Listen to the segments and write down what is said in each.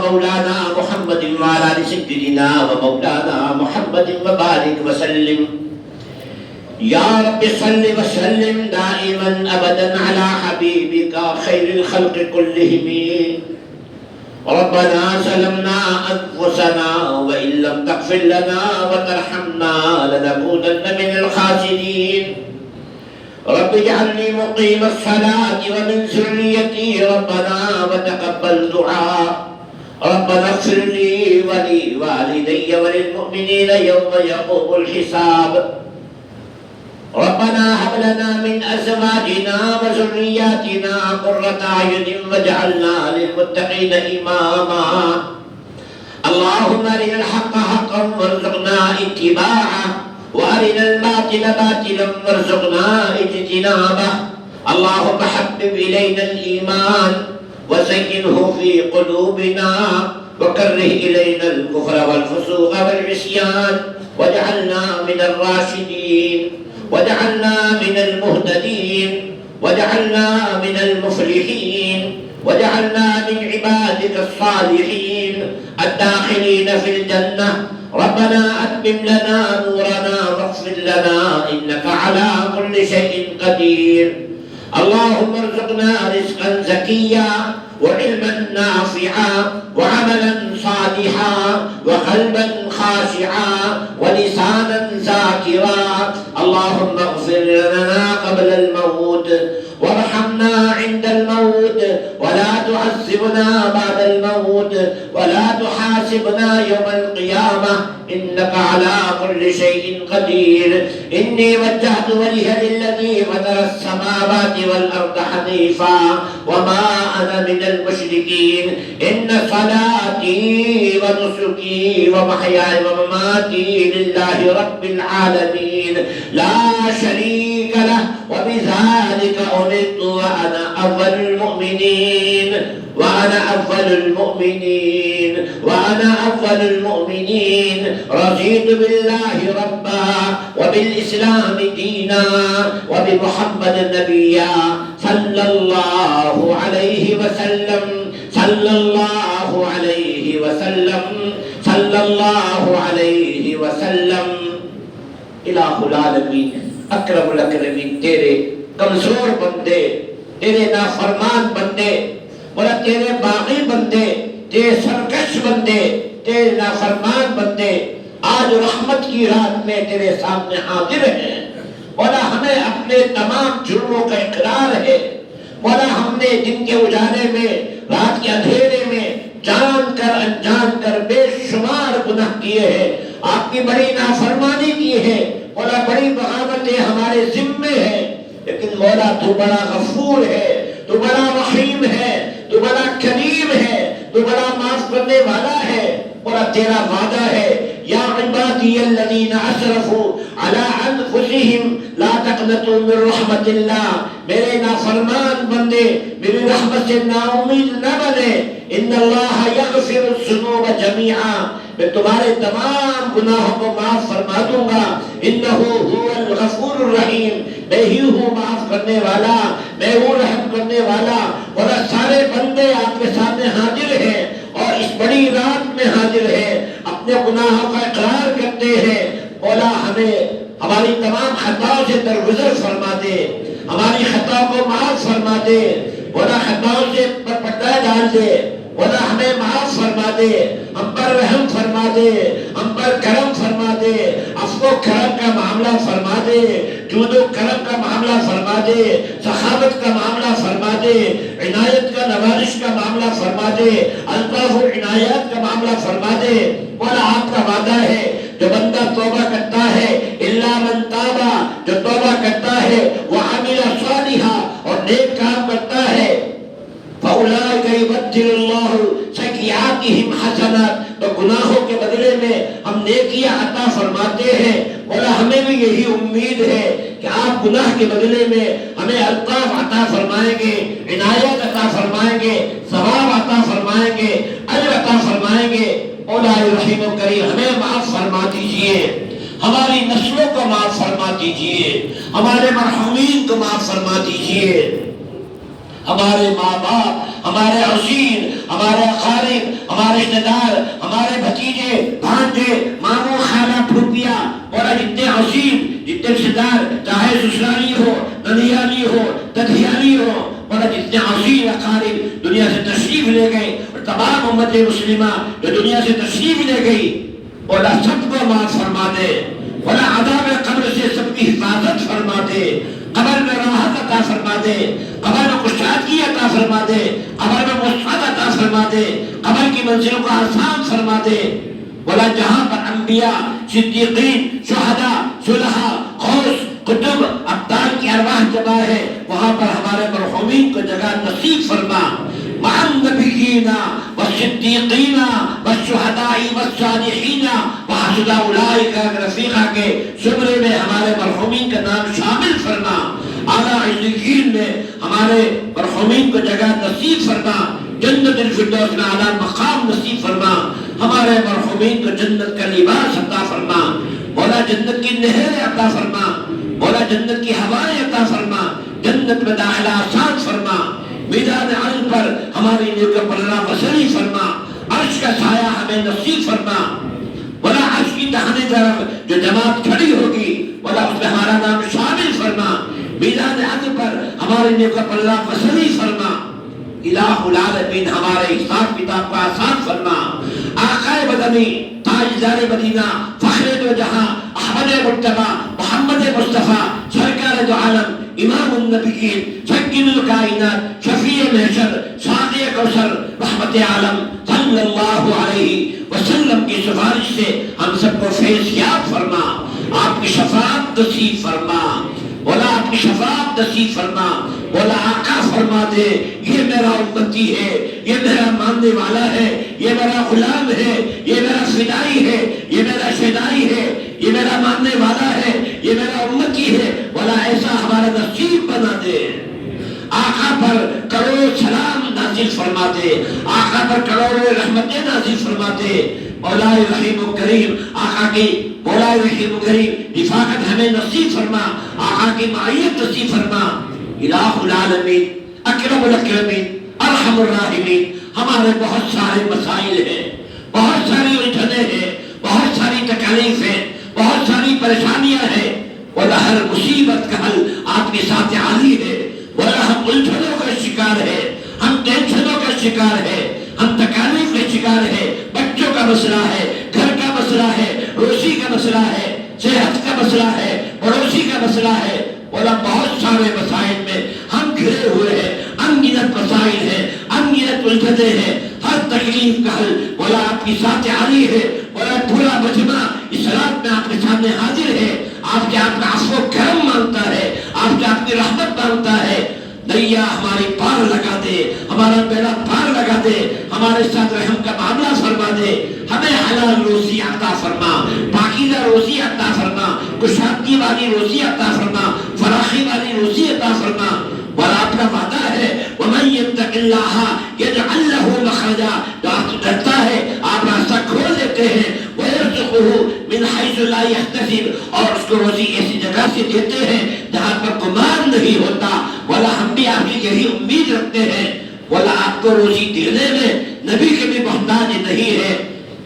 ومولانا محمد وعلى آل سيدنا ومولانا محمد وبارك وسلم یا رب صل وسلم دائما ابدا على حبيبك خير الخلق كلهم ربنا ظلمنا انفسنا وان لم تغفر لنا وترحمنا لنكونن من الخاسرين رب اجعلني مقيم الصلاة ومن ذريتي ربنا وتقبل دعاء ربنا اغفر لي ولوالدي وللمؤمنين يوم يقوم الحساب ربنا هب لنا من ازواجنا وذرياتنا قرة اعين واجعلنا للمتقين اماما اللهم ارنا الحق حقا وارزقنا اتباعه وارنا الباطل باطلا وارزقنا اجتنابه اللهم حبب الينا الايمان وزينه في قلوبنا وكره الينا الكفر والفسوق والعصيان واجعلنا من الراشدين وجعلنا من المهتدين وجعلنا من المفلحين وجعلنا من عبادك الصالحين الداخلين في الجنة ربنا أتمم لنا نورنا واغفر لنا إنك على كل شيء قدير اللهم ارزقنا رزقا زكيا وعلما نافعا وعملا صالحا وقلبا خاشعا ولسانا ذاكرا اللهم اغفر لنا قبل الموت وارحمنا عند الموت ولا تعذبنا بعد الموت ولا تحاسبنا يوم القيامة إنك على كل شيء قدير إني وجهت وجهي للذي فطر السماوات والأرض حنيفا وما أنا من المشركين إن صلاتي ونسكي ومحياي ومماتي لله رب العالمين لا شريك له وبذلك أمرت وأنا أول المؤمنين رضيت بالله ربا وبالإسلام دينا وبمحمد نبيا صلى الله عليه وسلم صلى الله عليه وسلم صلى الله عليه وسلم الہ العالمین اکرم الاکرمین تیرے کمزور بندے تیرے نافرمان بندے بولا تیرے باغی بندے تیرے سرکش بندے تیرے نافرمان بندے آج رحمت کی رات میں تیرے سامنے حاضر ہیں بولا ہمیں اپنے تمام جرموں کا اقرار ہے بولا ہم نے دن کے اجالے میں رات کے اندھیرے میں جان کر انجان کر بے شمار گناہ کیے ہیں آپ کی بڑی نافرمانی کی ہے مولا بڑی بغاوتیں ہمارے ذمے ہیں لیکن مولا تو بڑا غفور ہے تو بڑا رحیم ہے تو بڑا کریم ہے تو بڑا معاف کرنے والا ہے مولا تیرا وعدہ ہے یا عبادی الذین اسرفوا علی انفسہم لا تقنطوا من رحمت اللہ میرے نافرمان بندے میری رحمت سے نا امید نہ بنے ان اللہ یغفر الذنوب جمیعا میں تمہارے تمام گناہوں کو معاف فرما دوں گا انہو هو الغفور الرحیم میں ہی ہوں معاف کرنے والا میں ہوں رحم کرنے والا اور سارے بندے آپ کے سامنے حاضر ہیں اور اس بڑی رات میں حاضر ہیں اپنے گناہوں کا اقرار کرتے ہیں مولا ہمیں ہماری تمام خطاؤں سے درگزر فرما دے ہماری خطاؤں کو معاف فرما دے مولا خطاؤں سے پردہ ڈال دے مولا ہمیں معاف فرما دے ہم پر رحم فرما دے ہم پر کرم فرما دے عفو و کرم کا معاملہ فرما دے جود و کرم کا معاملہ فرما دے سخاوت کا معاملہ فرما دے عنایت کا نوازش کا معاملہ فرما دے الطاف و عنایت کا معاملہ فرما دے مولا آپ کا وعدہ ہے جو بندہ توبہ کرتا ہے الا من تابا جو توبہ کرتا ہے وعمل صالحا اور نیک کام کرتا ہے فَأُولَٰئِكَ يُبَدِّلُ اللَّهُ سَيِّئَاتِهِمْ حَسَنَاتٍ تو گناہوں کے بدلے میں ہم نیکیاں عطا فرماتے ہیں مولا ہمیں بھی یہی امید ہے کہ آپ گناہ کے بدلے میں ہمیں الطاف عطا فرمائیں گے عنایت عطا فرمائیں گے ثواب عطا فرمائیں گے اجر عطا فرمائیں گے مولا رحیم و کریم ہمیں معاف فرما دیجئے ہماری نسلوں کو معاف فرما دیجئے ہمارے مرحومین کو معاف فرما دیجئے ہمارے ماں باپ ہمارے حسین، ہمارے اقارب، ہمارے رشتے دار، ہمارے بھتیجے، بھانجے، ماموں، خالہ، پھوپھیا، مولا جتنے حسین، جتنے رشتے دار، چاہے سسرالی ہو، ننیالی ہو، ددھیالی ہو، مولا جتنے حسین اقارب دنیا سے تشریف لے گئے، اور تمام امت مسلمہ جو دنیا سے تشریف لے گئی، مولا سب کو معاف فرما دے، مولا عذاب قبر سے سب کی حفاظت فرما دے، قبر میں راحت عطا فرما دے، قبر میں کشادگی عطا فرما دے، قبر میں وسعت عطا فرما دے، قبر کی منزلوں کو آسان فرما دے۔ مولا جہاں پر انبیاء، صدیقین، شہداء، صلحاء، غوث، قطب، ابدال کی ارواح جمع ہے، وہاں پر ہمارے مرحومین کو جگہ نصیب فرما۔ مع النبیین والصدیقین والشہداء والصالحین وحسن اولئک رفیقا کے زمرے میں ہمارے مرحومین کا نام شامل فرما۔ اعلیٰ علیین میں ہمارے مرحومین کو جگہ نصیب فرما، جنت الفردوس میں اعلیٰ مقام نصیب فرما، ہمارے مرحومین کو جنت کا لباس عطا فرما، مولا جنت کی نہریں عطا فرما، مولا جنت کی ہوائیں عطا فرما، جنت میں داخلہ آسان فرما، میدان عرض پر ہماری نیک پلہ بسری فرما، عرش کا سایہ ہمیں نصیب فرما، مولا عرش کی داہنی طرف جو جماعت کھڑی ہوگی مولا اس میں ہمارا نام شامل فرما، میدان عرض پر ہماری نیک پلہ بسری فرما، الہ العالمین ہمارے حساب کتاب کو آسان فرما۔ آقا مدنی، تاجدار مدینہ، فخر دو جہاں، احمد مرتبہ، محمد مصطفیٰ، سرکار دو عالم، امام النبیین، سید الکائنات، شفیع محشر، ساقی کوثر، رحمت عالم صلی اللہ علیہ وسلم کی سفارش سے ہم سب کو فیض یاب فرما، آپ کی شفاعت نصیب فرما، مولا آپ کی شفاعت نصیب فرما، مولا آقا فرما دے یہ میرا امتی ہے، یہ میرا ماننے والا ہے، یہ میرا غلام ہے، یہ میرا فدائی ہے، یہ میرا شیدائی ہے، یہ میرا ماننے والا ہے، یہ میرا امتی ہے، مولا ایسا ہمارا نصیب بنا دے۔ آقا پر کروڑوں سلام نازل فرما دے، آقا پر کروڑوں رحمتیں نازل فرما دے، مولا رحیم و کریم آقا کی مولا رحیم و کریم رفاقت ہمیں نصیب فرما، آقا کی معیت نصیب فرما۔ الہ العالمین، اکرم الاکرمین، ارحم الراحمین، ہمارے بہت سارے مسائل ہیں، بہت ساری الجھنیں ہیں، بہت ساری تکالیف ہیں، بہت ساری پریشانیاں ہیں، مولا ہر مصیبت کا حل آپ کے ساتھ عالی ہے، مولا ہم الجھنوں کا شکار ہے، ہم ٹینشنوں کا شکار ہے، ہم تکالیف کے شکار ہے، بچوں کا مسئلہ ہے، گھر کا مسئلہ ہے، روزی کا مسئلہ ہے، صحت کا مسئلہ ہے، پڑوسی کا مسئلہ ہے، مولا بہت سارے مسائل میں ہم گھرے ہوئے ہیں، انگنت مسائل ہیں، انگنت الجھنیں ہیں، ہر تکلیف کا حل مولا آپ کی ذات عالی ہے، مولا پورا مجمع اس رات میں آپ کے سامنے حاضر ہے، آپ کے آپ کا عفو و کرم مانگتا ہے، آپ کے آپ کی رحمت مانگتا ہے، دریا ہماری پار لگا دے، ہمارا بیڑا پار لگا دے، ہمارے ساتھ رحم کا معاملہ فرما دے، ہمیں حلال روزی عطا فرما، پاکیزہ روزی عطا فرما، کشادگی والی روزی عطا فرما، فراخی والی روزی عطا فرما، اور آپ کا وعدہ ہے وَمَن يَتَّقِ اللَّهَ يَجْعَل لَّهُ مَخْرَجًا، جو آپ سے ڈرتا ہے آپ راستہ کھول دیتے ہیں، وَيَرْزُقُهُ مِنْ حَيْثُ لَا يَحْتَسِبُ، اور اس کو روزی ایسی جگہ سے دیتے ہیں جہاں پر گمان نہیں ہوتا، والا ہم بھی آپ کی یہی امید رکھتے ہیں، والا آپ کو روزی دینے میں نبی کے بھی محتاج نہیں ہے۔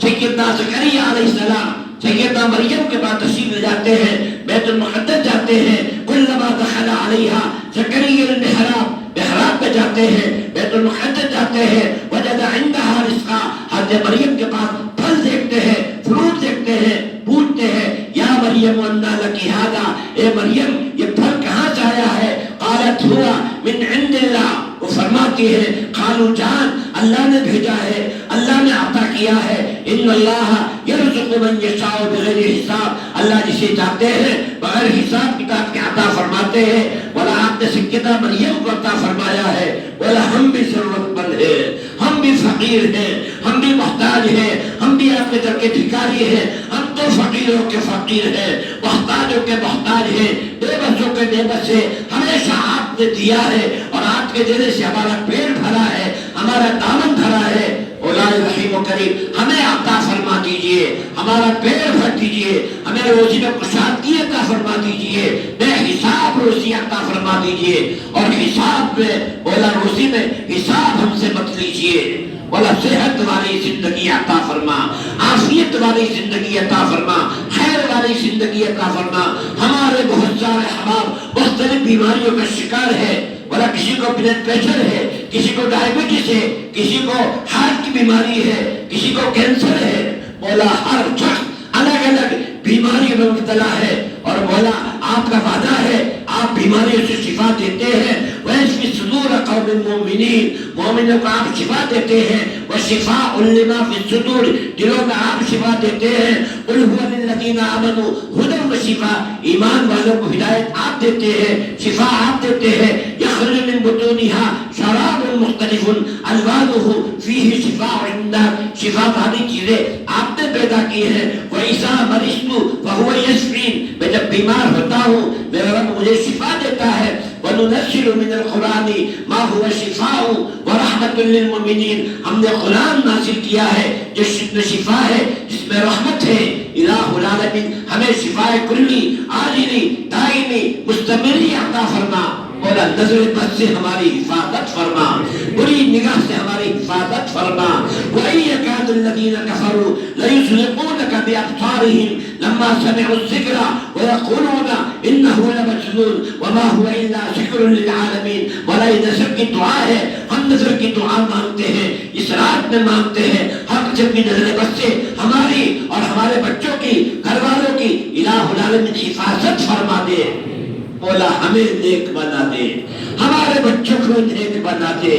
سیدنا زکریا علیہ السلام سیدنا مریم کے بعد تشریف لے جاتے ہیں، بیت المقدس جاتے ہیں، کلما دخل علیہا زکریا المحراب، محراب پہ جاتے ہیں، بیت المقدس جاتے ہیں، وجد عندها رزقا، حضرت مریم کے پاس پھل دیکھتے ہیں، فروٹ دیکھتے ہیں، پوچھتے ہیں یا مریم انا لکی ھذا، اے مریم یہ پھل کہاں سے آیا ہے؟ قالت ہوا من عند اللہ، وہ فرماتی ہے قالوا جان اللہ نے بھیجا ہے، اللہ نے عطا کیا ہے، ان اللہ یرزق من یشاء بغیر حساب، اللہ جسے چاہتے ہیں بغیر حساب کتاب کے عطا فرماتے ہیں، بولا آپ نے سیدہ مریم کو عطا فرمایا ہے، بولا ہم بھی ضرورت مند ہیں، ہم بھی فقیر ہیں، ہم بھی محتاج ہیں، ہم بھی آپ کے در کے بھکاری ہیں، ہم تو فقیروں کے فقیر ہیں، محتاجوں کے محتاج ہیں، بے بسوں کے بے بس ہیں، ہمیشہ آپ نے دیا ہے اور آپ کے دینے سے ہمارا پیٹ بھرا ہے، ہمارا دامن بھرا ہے، اولائے رحیم و کریم ہمیں عطا فرما کیجئے، ہمارا پیٹ بھر دیجئے، ہمیں روزی میں کشادگی عطا فرما دیجئے، بے حساب روزی عطا فرما دیجئے، اور حساب میں مولا روزی میں حساب ہم سے مت لیجئے۔ مولا صحت والی زندگی عطا فرما، عافیت والی زندگی عطا فرما، خیر والی زندگی عطا فرما۔ ہمارے بہت سارے احباب مختلف بیماریوں کا شکار ہے، مولا کسی کو بلڈ پریشر ہے، کسی کو ڈائبٹیز ہے، کسی کو ہارٹ کی بیماری ہے، کسی کو کینسر ہے۔ مولا ہر شخص الگ الگ بیماریوں میں مبتلا ہے، اور مولا آپ کا وعدہ ہے آپ بیماریوں سے شفا دیتے ہیں۔ وَيَشْفِ صُدُورَ قَوْمٍ مُؤْمِنِينَ، مومنوں کو آپ شفا دیتے ہیں۔ وَشِفَاءٌ لِمَا فِي الصُّدُورِ، دلوں میں آپ شفا دیتے ہیں۔ قُلْ هُوَ لِلَّذِينَ آمَنُوا هُدًى وَشِفَاء، ایمان والوں کو ہدایت آپ دیتے ہیں، شفا آپ دیتے ہیں۔ يَخْرُجُ مِن بُطُونِهَا شَرَابٌ مُخْتَلِفٌ أَلْوَانُهُ فِيهِ شِفَاءٌ لِلنَّاسِ، شفا والی چیزیں آپ نے پیدا کی ہیں۔ وَإِذَا مَرِضْتُ فَهُوَ يَشْفِينِ، میں جب بیمار ہوتا ہوں میرا رب مجھے شفا دیتا ہے۔ وَنُنَزِّلُ مِنَ الْقُرْآنِ مَا هُوَ شِفَاءٌ وَرَحْمَةٌ لِلْمُؤْمِنِينَ، ہم نے قرآن نازل کیا ہے جس میں شفا ہے، جس میں رحمت ہے۔ الہ العالمین ہمیں شفا کلی، عاجلی، دائمی، مستمری عطا فرما۔ مولا نظر بد سے ہماری حفاظت فرما، بری نگاہ سے ہماری حفاظت فرما۔ وَإِن يَكَادُ الَّذِينَ كَفَرُوا لَيُزْلِقُونَكَ بِأَبْصَارِهِمْ لَمَّا سَمِعُوا الذِّكْرَ وَيَقُولُونَ إِنَّهُ لَمَجْنُونٌ وَمَا هُوَ إِلَّا ذِكْرٌ لِلْعَالَمِينَ۔ مولا یہ نظر کی دعا ہے، ہم نظر کی دعا مانگتے ہیں، اس رات میں مانگتے ہیں۔ حق جب بھی نظر بد سے ہماری اور ہمارے بچوں کی، گھر والوں کی الہ العالمین حفاظت فرما دے۔ مولا ہمیں نیک بنا دے، ہمارے بچوں کو نیک بنا دے،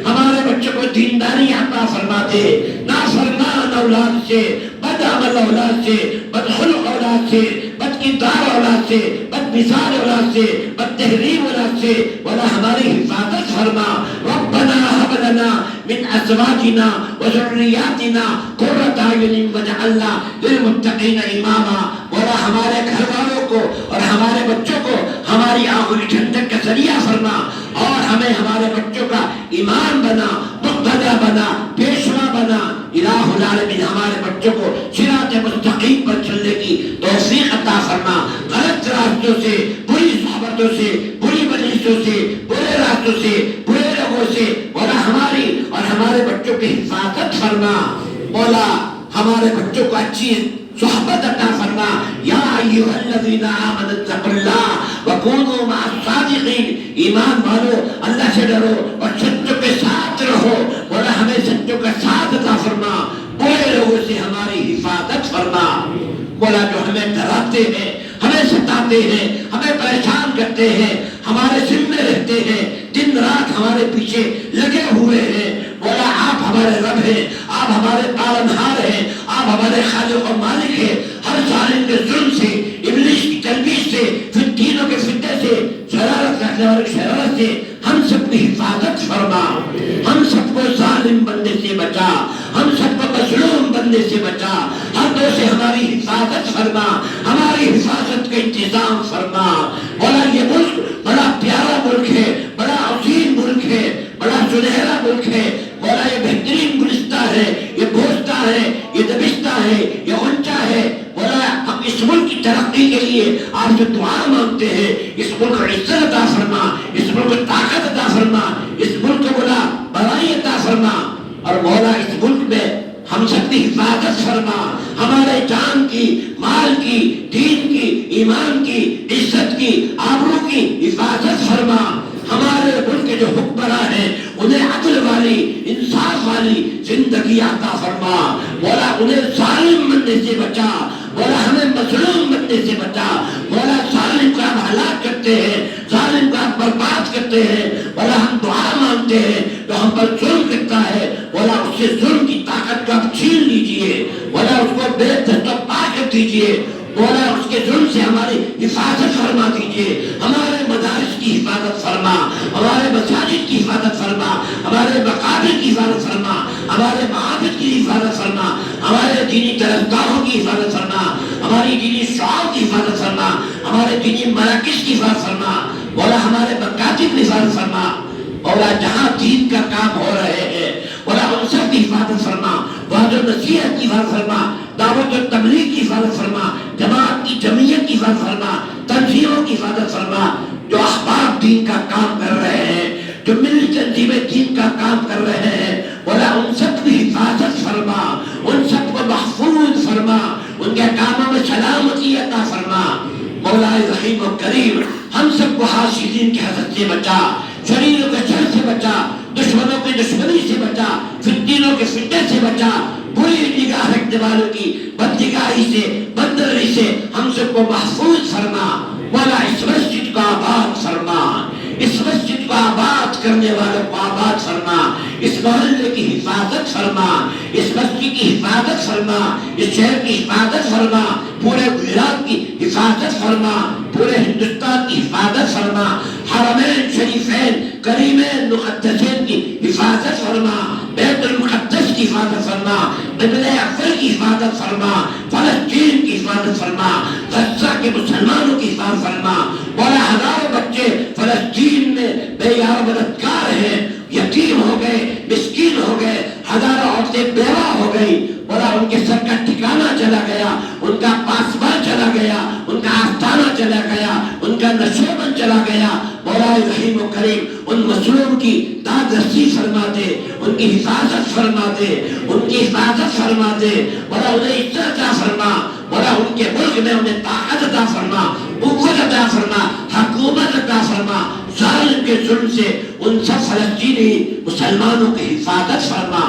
ہمارے بچوں کو دینداری عطا فرما دے۔ نافرمان اولاد سے، بد عمل اولاد سے، بدخلق اولاد سے، بدکردار اولاد سے، بد مثال اولاد سے، بد تحریم اولاد سے مولا ہماری حفاظت فرما۔ ربنا هب لنا من ازواجنا وذرياتنا قرة اعين واجعلنا للمتقين اماما۔ مولا ہمارے گھر والوں کو اور ہمارے بچوں کو ہماری آنکھوں کی ٹھنڈک کا ذریعہ فرما، اور ہمیں ہمارے بچوں کا امام بنا، مقتدی بنا، پیشوا بنا۔ الہ العالمین ہمارے بچوں کو صراط مستقیم پر چلنے کی توفیق عطا فرما۔ غلط راستوں سے، بری صحبتوں سے، بری مجلسوں سے، برے راستوں سے، برے لوگوں سے مولا ہماری اور ہمارے بچوں کی حفاظت فرما۔ مولا ہمارے بچوں کو اچھی صحبت عطا فرما۔ یا ایھا الذین آمنوا اتقوا اللہ وکونوا مع الصادقین، ایمان والو اللہ سے ڈرو اور سچوں کے ساتھ رہو۔ مولا ہمیں سچوں کا ساتھ عطا فرما، برے لوگوں سے ہماری حفاظت فرما۔ مولا جو ہمیں ڈراتے ہیں، ہمیں ستاتے ہیں، ہمیں پریشان کرتے ہیں، ہمارے ذمے رہتے ہیں، دن رات ہمارے پیچھے لگے ہوئے ہیں، مولا آپ ہمارے رب ہیں، آپ ہمارے پالنہار ہیں، آپ ہمارے خالق و مالک ہیں۔ ہر ظالم کے ظلم سے، ابلیس کی تلبیس سے، فتنوں کے فتنے سے، شرارت رکھنے والے کی شرارت سے ہم سب کی حفاظت فرما۔ ہم سب کو ظالم بندے سے بچا، ہم سب کو مظلوم بندے سے بچا، ہر دو سے ہماری حفاظت فرما، ہماری حفاظت کا انتظام فرما۔ مولا یہ ملک بڑا پیارا ملک ہے، بڑا عظیم ملک ہے، بڑا سنہرا ملک ہے۔ مولا یہ بہترین گلستہ ہے، یہ بوستا ہے، یہ دبستہ ہے، یہ اونچا ہے۔ مولا ہم اس ملک کی ترقی کے لیے آپ سے دعا مانگتے ہیں، اس ملک کو عزت عطا فرما، اس ملک کو طاقت عطا فرما، اس ملک کو مولا بڑائی عطا فرما۔ اور مولا اس ملک میں ہم سب کی حفاظت فرما، ہمارے جان کی، مال کی، دین کی، ایمان کی، عزت کی، آبرو کی حفاظت فرما۔ ہمارے ملک کے جو حکمراں ہیں انہیں عدل والی، انصاف والی زندگی عطا فرما۔ مولا انہیں ظالم بننے سے بچا، مولا ہمیں مظلوم بننے سے بچا۔ مولا ظالم کو آپ ہلاک کرتے ہیں، ظالم کو آپ برباد کرتے ہیں۔ مولا ہم دعا مانگتے ہیں جو ہم پر ظلم کرتا ہے، مولا اس سے ظلم کی طاقت کو آپ چھین لیجئے، مولا اس کو بے دست و پا کر دیجئے۔ مولا اس کے ظلم سے ہماری حفاظت فرما دیجئے، ہمارے مدارس کی حفاظت فرما، ہمارے مساجد کی حفاظت فرما، ہمارے مقابر کی حفاظت فرما، ہمارے معابد کی حفاظت فرما، ہمارے دینی درسگاہوں کی حفاظت فرما، ہماری دینی شعاؤں کی حفاظت فرما، ہمارے دینی مراکز کی حفاظت فرما۔ مولا ہمارے مکاتب کی حفاظت فرما۔ مولا جہاں دین کا کام ہو رہے ہیں مولا ان سب کی حفاظت فرما، وعظ و نصیحت کی حفاظت فرما، دعوت و تبلیغ کی حفاظت فرما، جماعت کی جمعیت کی حفاظت فرما، تنظیموں کی حفاظت فرما، جو احباب دین کا کام کر رہے ہیں، جو ملی تنظیمیں دین کا کام کر رہے ہیں، مولا ان سب کی حفاظت فرما، ان سب کو محفوظ فرما، ان کے کاموں میں سلامتی عطا فرما۔ مولا رحیم و کریم ہم سب کو حاسدین کی حسد سے بچا، شریروں کے شر سے بچا، دشمنوں کی دشمنی سے بچا، فتنوں کے فتنے سے بچا، بری نگاہ رکھنے والوں کی بدنگاہی سے بدنظری سے ہم سب کو محفوظ فرما۔ مولا اس مسجد کو آباد فرما، اس مسجد کو آباد کرنے والوں کو آباد فرما، اس محلے کی حفاظت فرما، اس مسجد کی حفاظت فرما، اس شہر کی حفاظت فرما، پورے گجرات کی حفاظت فرما، پورے ہندوستان کی حفاظت فرما، حرمین شریفین کریمین مقدسین کی حفاظت فرما، بیت المقدس کی حفاظت فرما، قبلہ اکبر کی حفاظت فرما، فلسطین کی حفاظت فرما، غزہ کے مسلمانوں کی حفاظت فرما۔ مولا ہزاروں بچے فلسطین میں بے یار مددگار ہیں، یتیم ہو گئے، مسکین ہو گئے، ہزاروں عورتیں بیوہ ہو گئی، مولا ان کے سر کا ٹھکانہ چلا گیا، ان کا پاسبان چلا گیا، ان کا آستانہ چلا گیا، ان کا نشیمن چلا گیا۔ مولا رحیم و کریم ان مظلوم کی داد رسی فرما دے، ان کی حفاظت فرما دے، ان کی حفاظت فرما دے، مولا انہیں عزت عطا فرما، مولا ان کے ملک میں انہیں طاقت عطا فرما، قوت عطا فرما، حکومت عطا فرما، ظالم کے ظلم سے ان سب فلسطینی مسلمانوں کی حفاظت فرما۔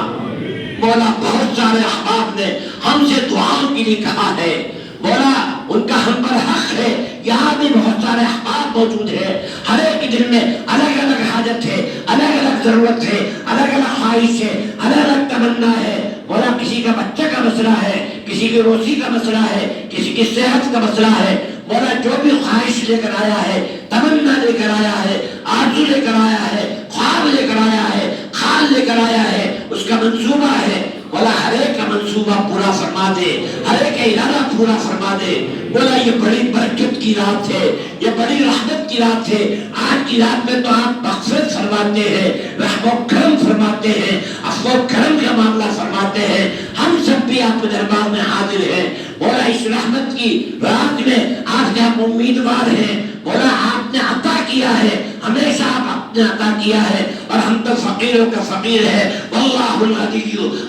مولا بہت سارے احباب نے ہم سے دعاؤں کے لیے کہا ہے، مولا ان کا ہم پر حق ہے، یہاں بھی بہت سارے احباب موجود ہیں، ہر ایک دل میں الگ الگ حاجت ہے، الگ الگ ضرورت ہے، الگ الگ خواہش ہے، الگ الگ تمنا ہے۔ مولا کسی کا بچہ کا مسئلہ ہے، کسی کی روزی کا مسئلہ ہے، کسی کی صحت کا مسئلہ ہے، مولا جو بھی خواہش لے کر آیا ہے، تمنا لے کر آیا ہے، آرزو لے کر آیا ہے، خواب لے کر آیا ہے، خیال لے کر آیا ہے، اس کا منصوبہ ہے، مولا ہر ایک کا منصوبہ پورا فرما دے، ہر ایک کا ارادہ پورا فرما دے۔ مولا یہ بڑی برکت کی رات ہے، یہ بڑی رحمت کی رات ہے، آج کی رات میں تو آپ مغفرت فرماتے ہیں، رحم و کرم فرماتے ہیں، عفو و کرم کا معاملہ فرماتے ہیں، ہم سب بھی آپ کے دربار میں حاضر ہیں۔ مولا اس رحمت کی رات میں آج ہم امیدوار ہیں، مولا آپ نے عطا کیا ہے، ہمیشہ آپ نے عطا کیا ہے، اور ہم تو فقیروں کا فقیر ہے، واللہ الغنی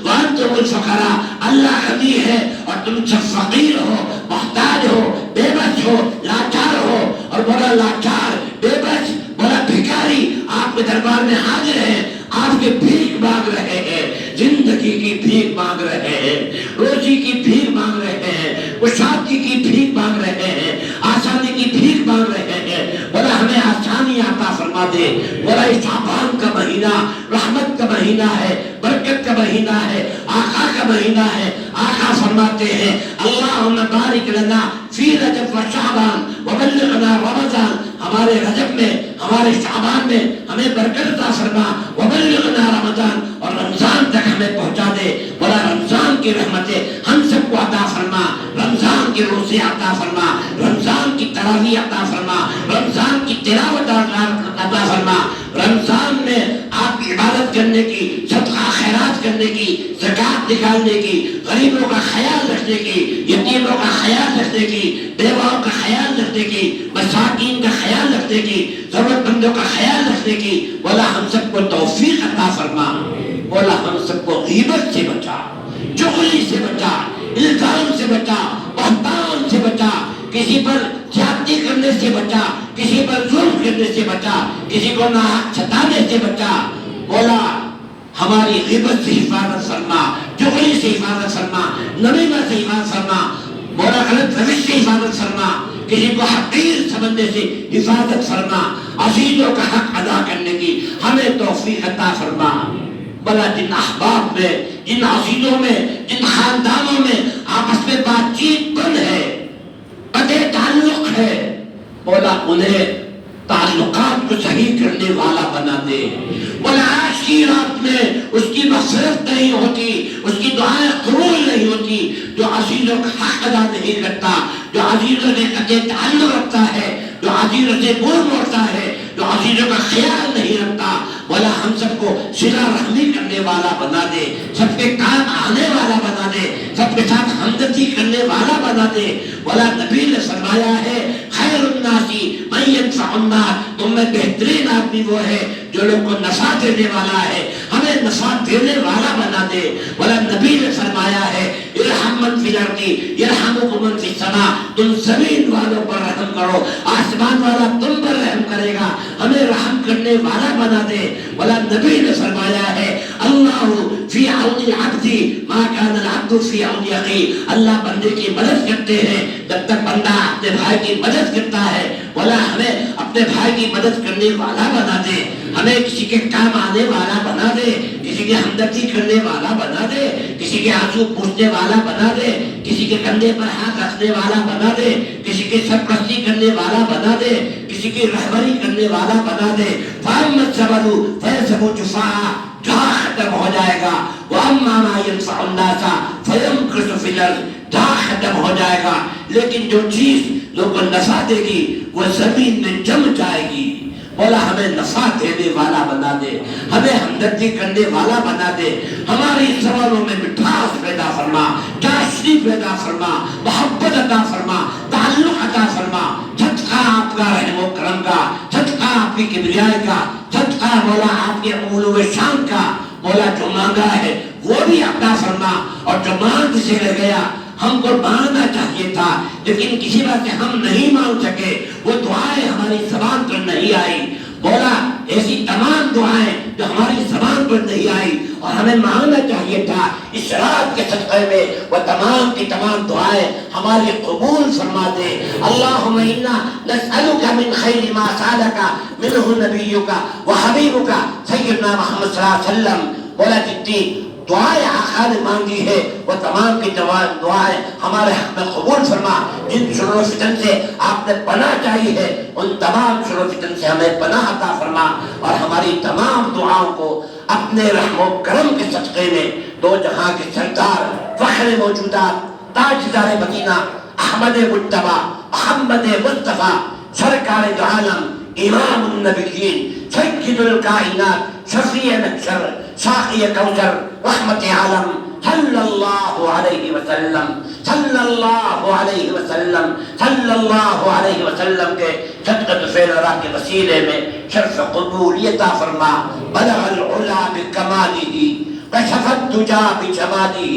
وانتم الفقراء، اللہ غنی ہے اور تم سب فقیر ہو، محتاج ہو، بے بس ہو، لاچار ہو، اور مولا لاچار بے بس مولا بھکاری آپ کے دربار میں حاضر ہیں، آپ کے بھیک مانگ رہے ہیں، زندگی کی بھیک مانگ رہے ہیں، روزی کی بھیک مانگ رہے ہیں، کشادگی کی بھیک مانگ رہے ہیں، آسانی کی بھیک مانگ رہے ہیں۔ مولا ہمیں آسانی عطا فرما دے۔ مولا یہ شعبان کا مہینہ رحمت کا مہینہ ہے، برکت کا مہینہ ہے، آقا کا مہینہ ہے۔ آقا فرماتے ہیں اللہم بارک لنا فی رجب و شعبان وبلغنا رمضان، ہمارے رجب میں ہمارے شعبان میں ہمیں برکت عطا فرما، وبلغنا رمضان، اور رمضان تک ہمیں پہنچا دے۔ مولا رمضان کی رحمتیں ہم سب کو عطا فرما، رمضان کے روزے عطا فرما، رمضان کی تراویح عطا فرما، رمضان کی تلاوت عطا فرما، رمضان میں آپ کی عبادت کرنے کی، صدقہ خیرات کرنے کی، زکوٰۃ نکالنے کی، غریبوں کا خیال رکھنے کی، یتیموں کا خیال رکھنے کی، بیواؤں کا خیال رکھنے کی، مساکین کا خیال رکھنے کی، ضرورت مندوں کا خیال رکھنے کی۔ مولا ہم سب کو توفیق عطا فرما، مولا ہم سب کو غیبت سے بچا، چغلی سے بچا، الزام سے بچا، بہتان سے بچا، کسی پر زیادتی کرنے سے بچا، کسی پر ظلم کرنے سے بچا، کسی کو ناحق ستانے سے بچا۔ مولا ہماری غیبت سے حفاظت فرما، چغلی سے حفاظت فرما، نمیمہ سے حفاظت فرما، مولا غلط روش سے حفاظت فرما، کسی کو حقیر سمجھنے سے حفاظت فرما، عزیزوں کا حق ادا کرنے کی ہمیں توفیق عطا فرما۔ مولا جن احباب میں، جن عزیزوں میں، جن خاندانوں میں آپس میں بات چیت بند ہے، قطع تعلق ہے، مولا انہیں تعلقات کو صحیح کرنے والا بنا دے۔ مولا آج کی رات میں اس کی مغفرت نہیں ہوتی، اس کی دعائیں قبول نہیں ہوتی، جو عزیزوں کا حق ادا نہیں کرتا، جو عزیزوں سے قطع تعلق رکھتا ہے، جو عزیزوں سے منہ موڑتا ہے، جو عزیزوں کا خیال نہیں رکھتا۔ مولا ہم سب کو صلہ رحمی کرنے والا بنا دے، سب کے کام آنے والا بنا دے، سب سب کے ساتھ ہمدردی کرنے والا بنا دے۔ بولا نبی نے فرمایا ہے خیر الناس من ينفع الناس، تم میں بہترین آدمی وہ ہے جو لوگ کو نفع دینے والا ہے، ہمیں نفع دینے والا بنا دے۔ بولا نبی نے فرمایا ہے ارحم من فی الارض یرحمکم من فی السماء، تم زمین والوں پر رحم کرو، آسمان والا تم پر رحم کرے گا، ہمیں رحم کرنے والا بنا دے۔ بولا نبی نے فرمایا ہے اللہ فی عون العبد ما کان العبد فی عون اخیہ، اللہ بندے کی مدد کرتے ہیں جب تک بندہ اپنے بھائی کی مدد کرتا ہے۔ بولا ہمیں اپنے بھائی کی مدد کرنے والا بنا دے، ہمیں کسی کے کام آنے والا بنا دے، کسی کی ہمدردی کرنے والا بنا دے، کسی کے آنسو پوچھنے والا بنا دے، کسی کے کندھے پر ہاتھ رکھنے والا بنا دے، کسی کی سرپرستی کرنے والا بنا دے، کسی کی رہبری کرنے والا بنا دے۔ فَأَمَّا الصَّبْرُ فَيَذْهَبُ جُفَاءً، جہاں ختم ہو جائے گا، وَأَمَّا مَا يَنفَعُ النَّاسَ فَيَمْكُثُ فِي الْأَرْضِ، جہاں ختم ہو جائے گا، لیکن جو چیز لوگوں کو نفع دے گی وہ زمین میں جم جائے گی۔ بولا ہمیں نفع دینے والا بنا دے، ہمیں ہمدردی کرنے والا بنا دے، ہماری زبانوں میں مٹھاس پیدا فرما، چاشنی پیدا فرما، محبت عطا فرما، تعلق عطا فرما۔ صدقہ آپ کا رحم و کرم کا، صدقہ آپ کی کبریائی کا، صدقہ مولا آپ کے علو و شان کا۔ مولا جو مانگا ہے وہ بھی عطا فرما، اور جو مانگ سے رہ گیا ہم کو مانگنا چاہیے تھا لیکن کسی بات سے ہم نہیں مانگ سکے، وہ دعائیں ہماری زبان پر نہیں آئی۔ بولا ایسی تمام دعائیں جو ہماری زبان پر نہیں آئی اور ہمیں مانگنا چاہیے تھا، اس رات کے صدقے میں وہ تمام کی تمام دعائیں ہماری قبول فرما دے۔ اللہم انا نسألک من خیر ما سألک منہ نبیک و حبیبک سیدنا محمد صلی اللہ علیہ وسلم۔ بولا جتنی دعائیں آقا نے مانگی ہے وہ تمام کی تمام دعائیں ہمارے حق میں قبول فرما۔ جن شرور و فتن سے آپ نے پناہ چاہی ہے ان تمام شرور و فتن سے ہمیں پناہ عطا فرما، اور ہماری تمام دعاؤں کو اپنے رحم و کرم کے صدقے میں دو جہاں کے سردار فخر موجودات تاجدار مدینہ احمد مجتبی محمد مصطفیٰ سرکار دو عالم امام النبیین سید الکائنات شفیع محشر ساقی کوثر رحمت عالم صلی اللہ علیہ وسلم، صلی اللہ علیہ وسلم، صلی اللہ علیہ وسلم کے صدقۃ فعل اللہ کے وسیلے میں شرف قبولیت عطا فرما۔ بلغ العلا بکمالہ کشف الدجا بجمالہ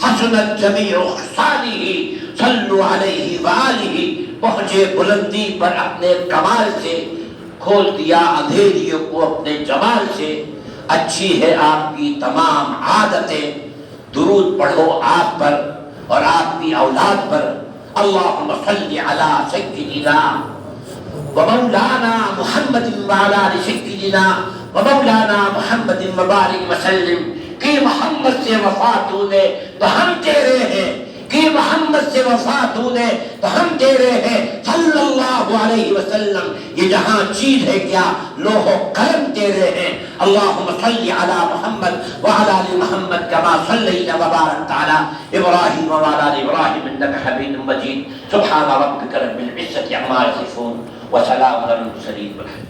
حسنت جمیع خصالہ صلوا علیہ وآلہ، پہنچے بلندی پر اپنے کمال سے، کھول دیا اندھیریوں کو اپنے جمال سے، اچھی ہے آپ کی تمام عادتیں، درود پڑھو آپ پر اور آپ کی اولاد پر۔ اللہم صلی علی سیدنا و مولانا محمد وعلی آل سیدنا و مولانا محمد وبارک وسلم۔ کہ محمد سے وفا تو نے تو ہم تیرے ہیں، کہ محمد سے وفا تو نے تو ہم تیرے ہیں صلی اللہ علیہ وسلم۔ یہ جہاں چیز ہے کیا لوح و قلم تیرے ہیں۔ اللہم صلی علی محمد وعلی آل محمد کما صلیت وبارکت علی ابراہیم وعلی آل ابراہیم انک حمید مجید۔ سبحان ربک رب العزۃ عما یصفون وسلام علی المرسلین۔